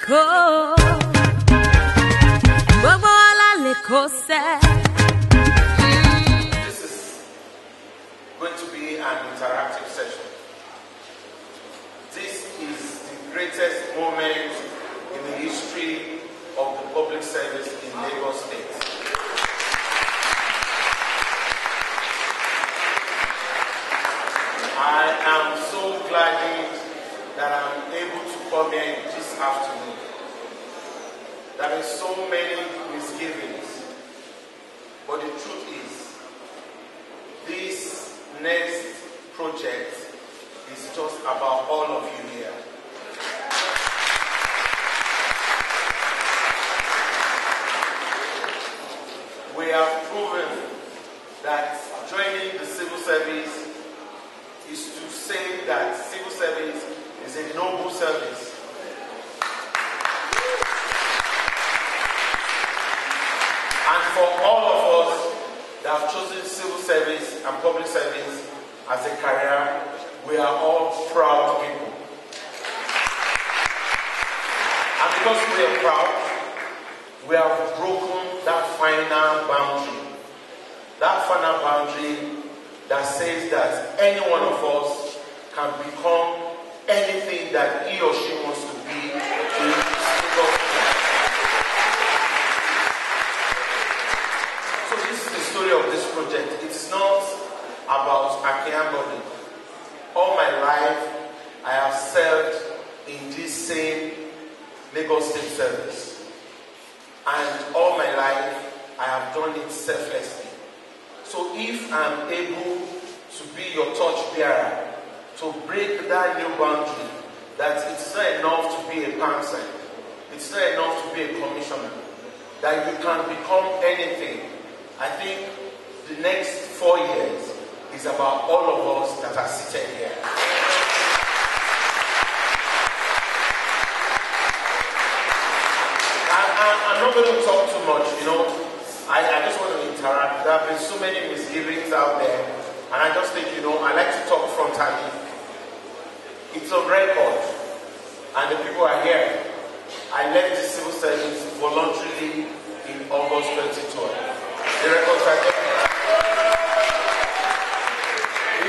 going to be an interactive session. This is the greatest moment in the history of the public service in Lagos State. I am so glad that I'm able to come here this afternoon. There are so many misgivings, but the truth is, this next project is just about all of you here. We have proven that joining the civil service is to say that civil service is a noble service. And for all of us that have chosen civil service and public service as a career, we are all proud people. And because we are proud, we have broken that final boundary. That final boundary that says that any one of us can become anything that he or she wants to be in Lagos. So this is the story of this project. It's not about Akinwunmi Ambode. All my life, I have served in this same Lagos State service. And all my life, I have done it selflessly. So if I'm able to be your torch bearer, to break that new boundary, that it's not enough to be a person, it's not enough to be a commissioner, that you can become anything. I think the next 4 years is about all of us that are seated here. I'm not going to talk too much, I just want to interact. There have been so many misgivings out there, and I just think, I like to talk frontally. It's on record, and the people are here. I left the civil service voluntarily in August 2012. The records are there.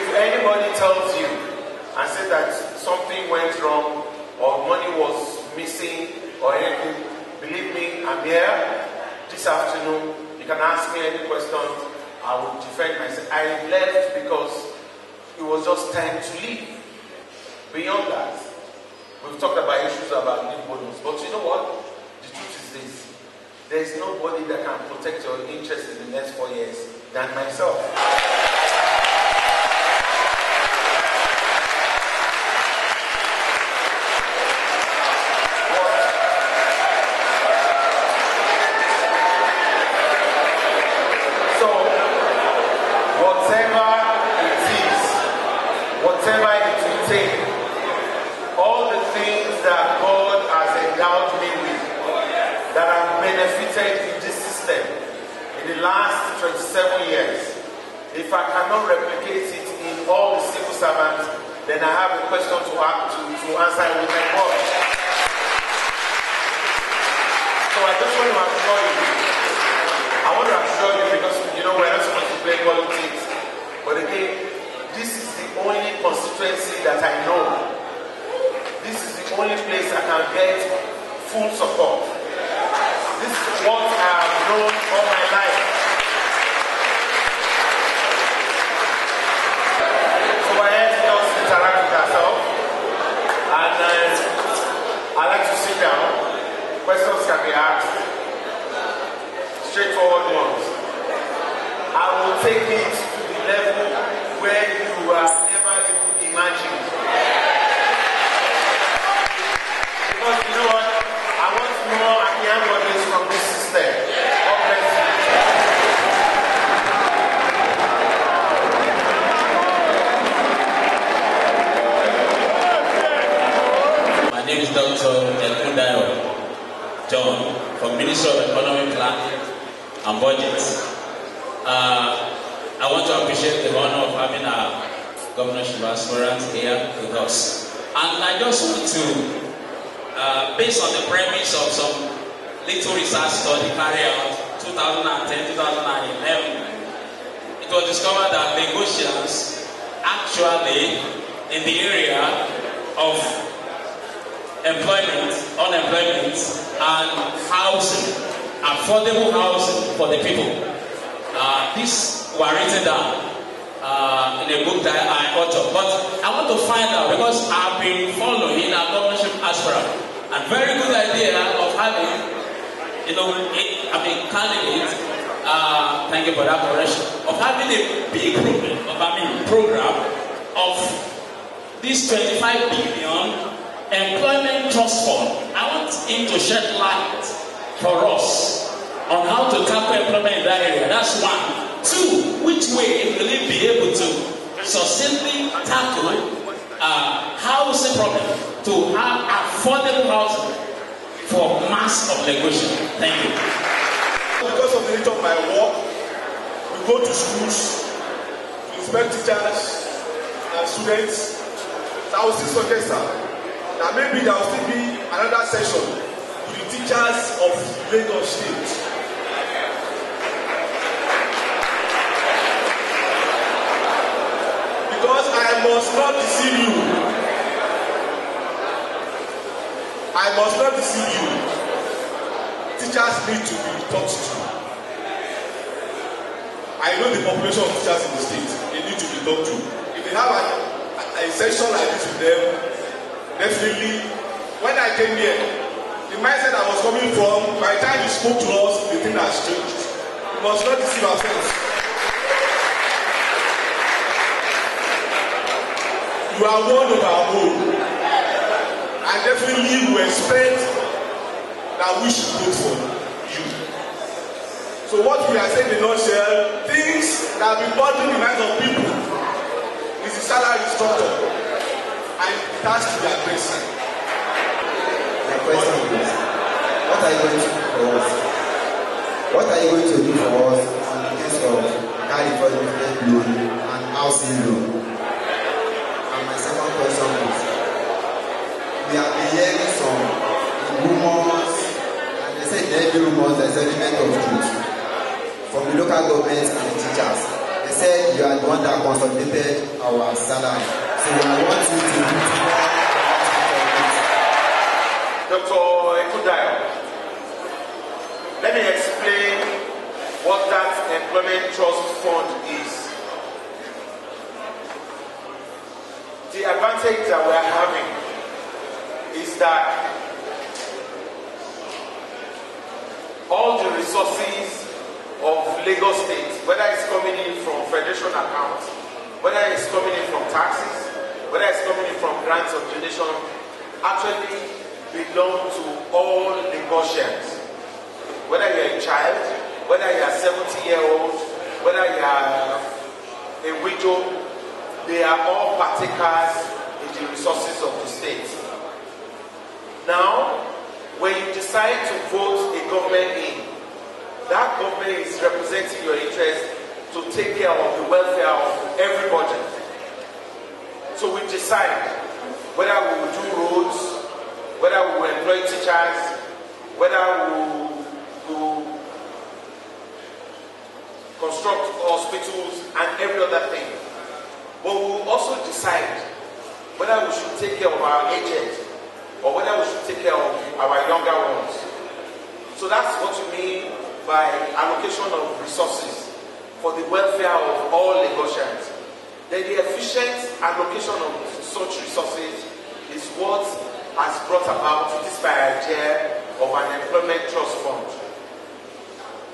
If anybody tells you and says that something went wrong, or money was missing, or anything, believe me, I'm here this afternoon. You can ask me any questions. I will defend myself. I left because it was just time to leave. Beyond that, we've talked about issues about leave bonus. But you know what? The truth is this. There is nobody that can protect your interest in the next 4 years than myself. Whatever it will take, all the things that God has endowed me with, that have benefited in this system in the last 27 years, if I cannot replicate it in all the civil servants, then I have a question to answer with my God. So I just want to assure you. I want to assure you because, we're not supposed to play politics. But again, this is the only constituency that I know. This is the only place I can get full support. This is what I have known all my life. So I had to just interact with ourselves. And I like to sit down. Questions can be asked. Straightforward ones. I will take it to the level where you have never even imagined. Because you know what? I want more Akinwunmi from this system. God bless you. My name is Dr. John from Ministry of Economic Planning and Budget. I want to appreciate the honor of having our governorship aspirant here with us. And I just want to based on the premise of some little research study carried out 2010, 2011, it was discovered that Lagosians actually in the area of employment, unemployment, and housing, affordable housing for the people. These were written down in a book that I authored. But I want to find out, because I've been following our governorship aspirant, and very good idea of having, candidate, thank you for that correction, of having a big program of this 25 billion employment trust fund. I want him to shed light for us on how to tackle employment in that area. That's one. Two, which way will it be able to sustainably tackle housing problem, to have affordable housing for mass of Lagosians? Thank you. Because of the nature of my work, we go to schools to inspect teachers and students. So I will still suggest that maybe there will still be another session with the teachers of Lagos State. Because I must not deceive you. I must not deceive you. Teachers need to be taught to. I know the population of teachers in the state. They need to be taught to. If they have a session like this with them, definitely, when I came here, the mindset I was coming from, by the time you spoke to us, the thing has changed. We must not deceive ourselves. You are one of our own. And definitely we expect that we should vote for you. So what we are saying in a nutshell, things that have been bothering the minds of people is the salary structure. And it has to be addressed. My question is, what are you going to do for us? What are you going to do for us in the case of carry forward loan and housing loan? And my second question is, we have been hearing some rumors, and they say in every rumors there's an element of truth from the local government and the teachers. They said you are the one that consolidated our salary. So I want you to do more. Dr. Ekudayo, let me explain what that employment trust fund is. The advantage that we are having is that all the resources of Lagos State, whether it's coming in from federation accounts, whether it's coming in from taxes, whether it's coming in from grants or donation, actually belong to all Lagosians. Whether you're a child, whether you're a 70-year-old, whether you're a widow, they are all partakers in the resources of the state. Now, when you decide to vote a government in, that government is representing your interest to take care of the welfare of everybody. So we decide whether we will do roads, whether we will employ teachers, whether we will construct hospitals and every other thing. But we will also decide whether we should take care of our aged or whether we should take care of our younger ones. So that's what you mean by allocation of resources for the welfare of all Lagosians. Then the efficient allocation of such resources is what has brought about this idea of an employment trust fund.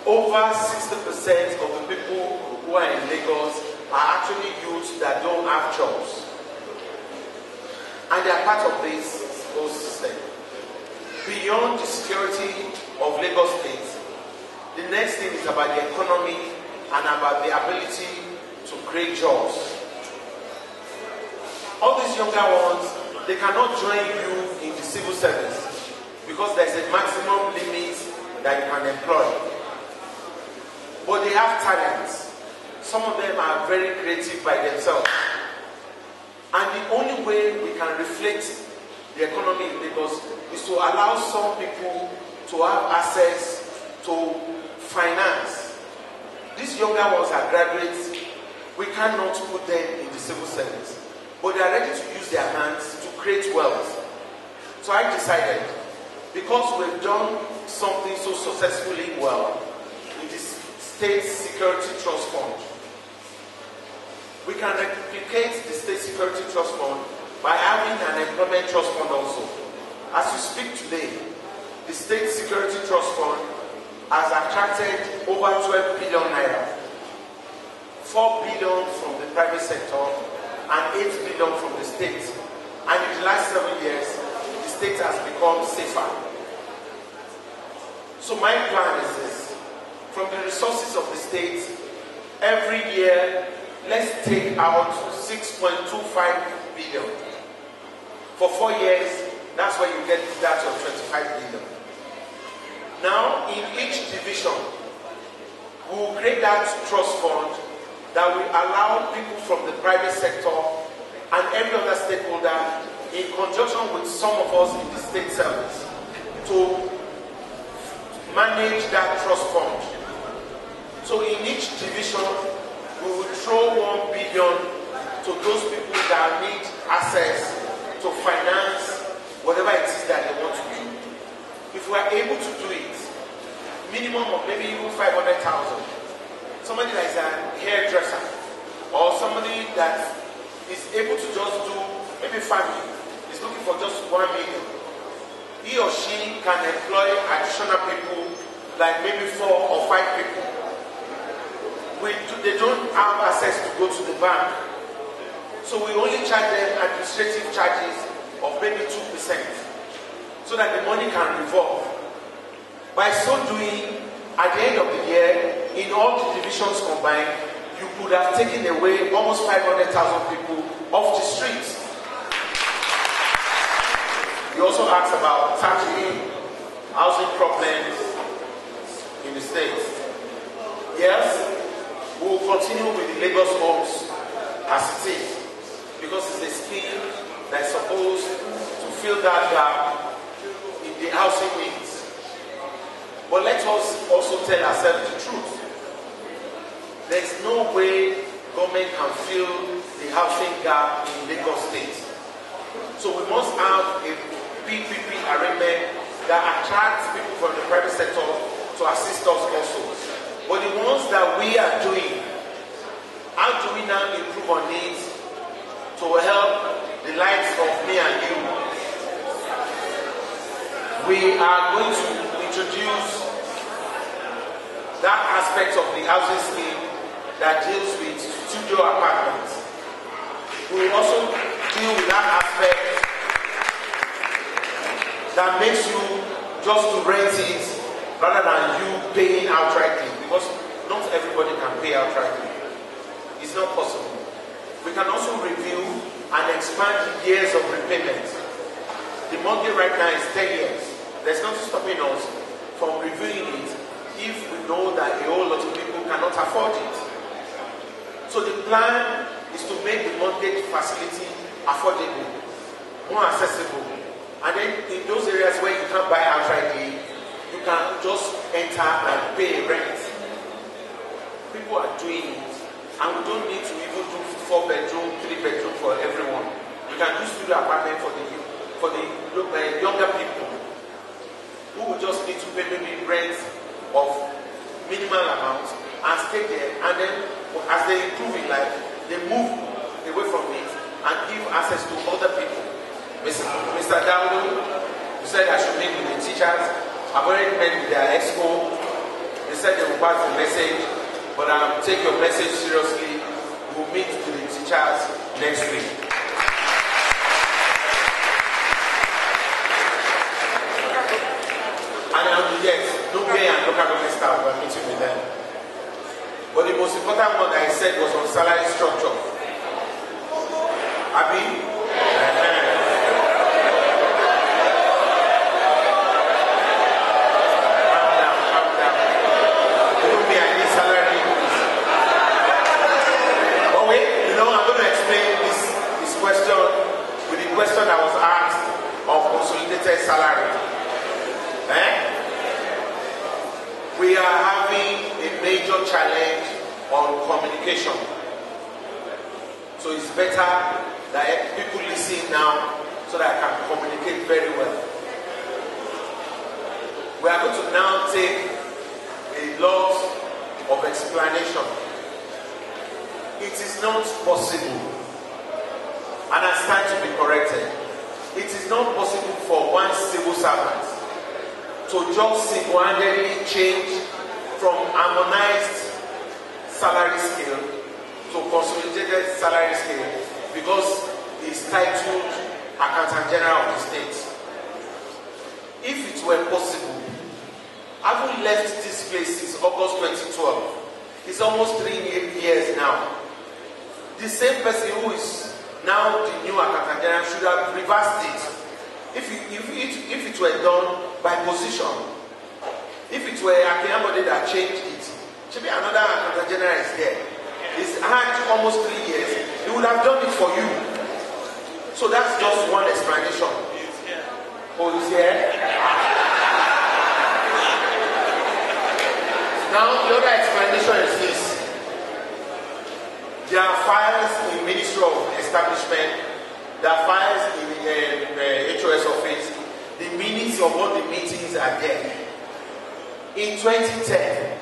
Over 60% of the people who are in Lagos are actually youths that don't have jobs. And they are part of this whole system. Beyond the security of Lagos State, the next thing is about the economy and about the ability to create jobs. All these younger ones, they cannot join you in the civil service because there's a maximum limit that you can employ. But they have talents. Some of them are very creative by themselves. And the only way we can reflect the economy in Lagos is to allow some people to have access to finance. These younger ones are graduates. We cannot put them in the civil service, but they are ready to use their hands to create wealth. So I decided, because we've done something so successfully well in this State Security Trust Fund, we can replicate the State Security Trust Fund by having an employment trust fund also. As we speak today, the State Security Trust Fund has attracted over 12 billion naira, 4 billion from the private sector and 8 billion from the state. And in the last 7 years, the state has become safer. So my plan is this: from the resources of the state, every year, let's take out 6.25 billion. For 4 years, that's where you get that of 25 billion. Now, in each division, we will create that trust fund that will allow people from the private sector and every other stakeholder, in conjunction with some of us in the state service, to manage that trust fund. So in each division, we will throw 1 billion to those people that need access to finance whatever it is that they want to do. If we are able to do it, minimum of maybe even 500,000. Somebody that is a hairdresser, or somebody that is able to just do, maybe family, is looking for just 1 million. He or she can employ additional people, like maybe 4 or 5 people. They don't have access to go to the bank. So we only charge them administrative charges of maybe 2%, so that the money can revolve. By so doing, at the end of the year, in all the divisions combined, you could have taken away almost 500,000 people off the streets. You also asked about tackling housing problems in the state. Yes, we will continue with the Lagos homes as it is, because it's a scheme that is supposed to fill that gap in the housing needs. But let us also tell ourselves the truth. There's no way government can fill the housing gap in Lagos State. So we must have a PPP arrangement that attracts people from the private sector to assist us also. But the ones that we are doing, how do we now improve on it to help the lives of me and you? We are going to introduce that aspect of the housing scheme that deals with studio apartments. We will also deal with that aspect that makes you just to rent it rather than you paying outrightly, because not everybody can pay outrightly. It's not possible. We can also review and expand the years of repayment. The mortgage right now is 10 years. There's nothing stopping us from reviewing it if we know that a whole lot of people cannot afford it. So the plan is to make the mortgage facility affordable, more accessible. And then in those areas where you can't buy outrightly, you can just enter and pay rent. People are doing it, and we don't need to even do 4-bedroom, 3-bedroom for everyone. We can do studio apartment for the younger people who will just need to pay maybe rent of minimal amount and stay there, and then as they improve in life, they move away from it and give access to other people. Mr. Dowdo, you said I should meet with the teachers. I've already met with their expo. They said they will pass the message, but I'll take your message seriously. We'll meet with the teachers next week. And yes, Nubia and local government staff were meeting with them. But the most important one I said was on salary structure. Abi? Question I was asked on major challenge on communication. So it's better that people listen now so that I can communicate very well. We are going to now take a lot of explanation. It is not possible, and I stand to be corrected. It is not possible for one civil servant to just single-handedly change from harmonized salary scale to consolidated salary scale because he's titled Accountant General of the state. If it were possible, I haven't left this place since August 2012. It's almost 3 years now. The same person who is now the new Accountant General should have reversed it. If it were done by position, if it were Akinwunmi Ambode that changed it, should be another Accountant General is there. It's had almost 3 years. He would have done it for you. So that's just one explanation. Oh, he's here? Now the other explanation is this. There are files in Ministry of Establishment, there are files in the HOS office, the minutes of all the meetings are there. In 2010,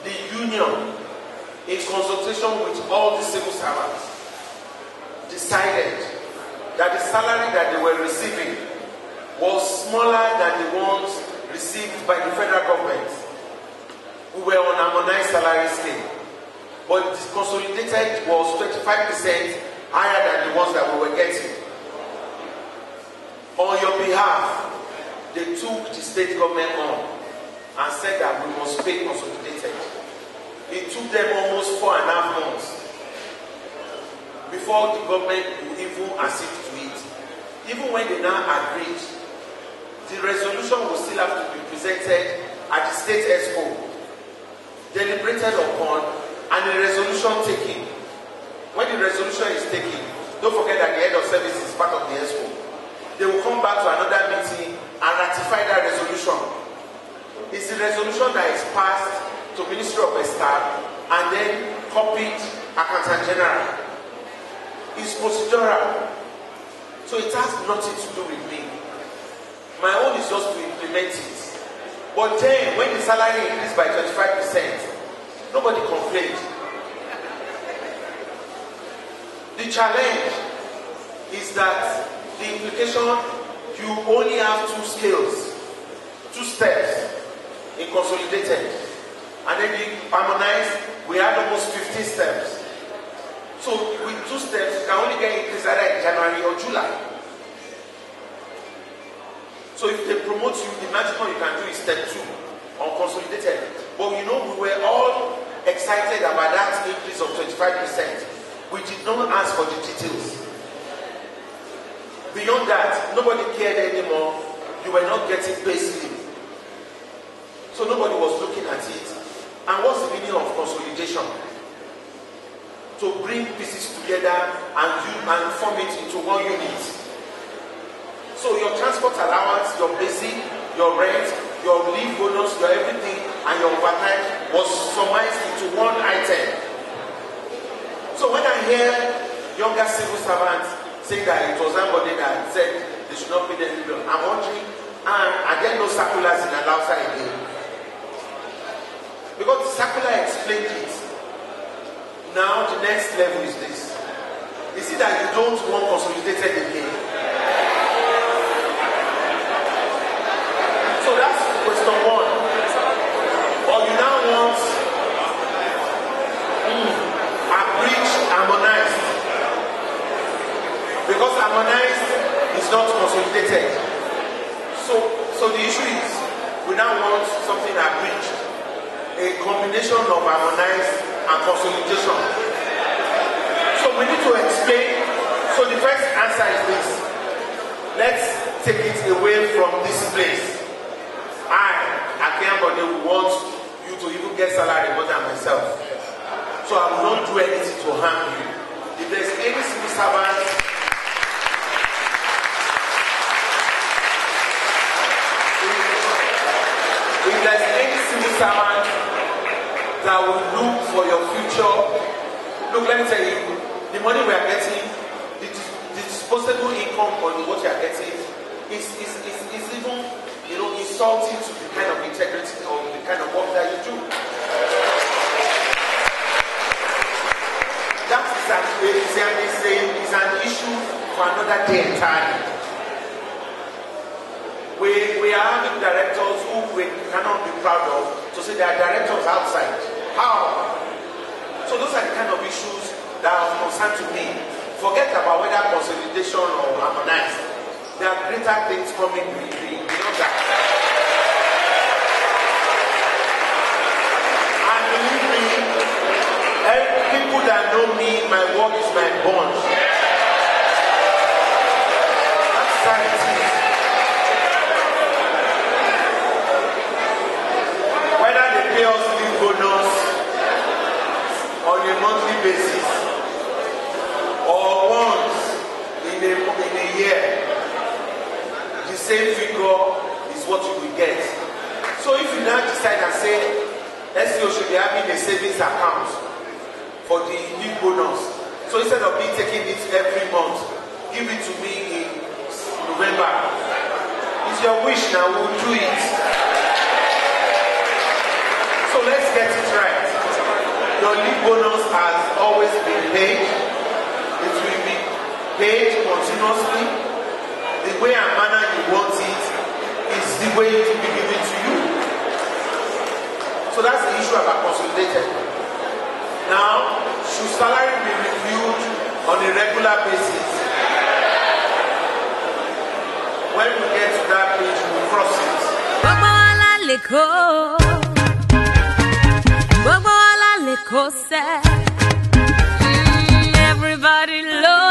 the union, in consultation with all the civil servants, decided that the salary that they were receiving was smaller than the ones received by the federal government. We were on harmonized salary scale, but the consolidated was 25% higher than the ones that we were getting. On your behalf, they took the state government on and said that we must pay consolidated. It took them almost 4.5 months before the government would even accede to it. Even when they now agreed, the resolution will still have to be presented at the state expo, deliberated upon, and the resolution taken. When the resolution is taken, don't forget that the head of service is part of the expo. They will come back to another meeting and ratify that resolution. It's the resolution that is passed to Ministry of Staff and then copied Accountant General. It's procedural. So it has nothing to do with me. My own is just to implement it. But then, when the salary increased by 25%, nobody complained. The challenge is that the implication, you only have 2 scales, 2 steps in consolidated. And then the harmonized, we had almost 15 steps. So with 2 steps, you can only get increase either in January or July. So if they promote you, the maximum you can do is step 2 on consolidated. But you know, we were all excited about that increase of 25%. We did not ask for the details. Beyond that, nobody cared anymore. You were not getting pay slip. So nobody was looking at it. And what's the meaning of consolidation? To bring pieces together and form it into one unit. So your transport allowance, your basic, your rent, your leave bonus, your everything, and your overtime was summarized into one item. So when I hear younger civil servants saying that it was Ambode that said they should not pay them bill, I'm wondering, are there no circulars in Alausa again? Because the circular explained it. Now the next level is this. Is it that you don't want consolidated again? So that's question 1. Or you now want a bridge harmonized. Because harmonized is not consolidated. So the issue is, we now want something abridged. A combination of harmonized and consolidation. So we need to explain. So the first answer is this. Let's take it away from this place. Akinwunmi Ambode want you to even get salary more than myself. So I will not do anything to harm you. If there's any civil servant, if there's any civil servant that will look for your future. Look, let me tell you, the money we are getting, the disposable income on what you are getting is even, you know, insulting to the kind of integrity or the kind of work that you do. That is an issue for another day entirely. We are having directors who we cannot be proud of to say they are directors outside. How? So those are the kind of issues that are of concern to me. Forget about whether consolidation or harmonized. There are greater things coming beyond that. And believe me, people that know me, my work is my bond. That's sanity. Whether they pay us leave bonus on a monthly basis or once in a year, the same figure is what you will get. So if you now decide and say SEO should be having a savings account for the leave bonus, so instead of me taking it every month, give it to me in November. It's your wish now, we'll do it. So let's get it right. Your leave bonus has always been paid. It will be paid continuously. The way and manner you want it is the way it will be given to you. So that's the issue about consolidated. Now, should salary be reviewed on a regular basis? When we get to that page, we'll cross it. Everybody loves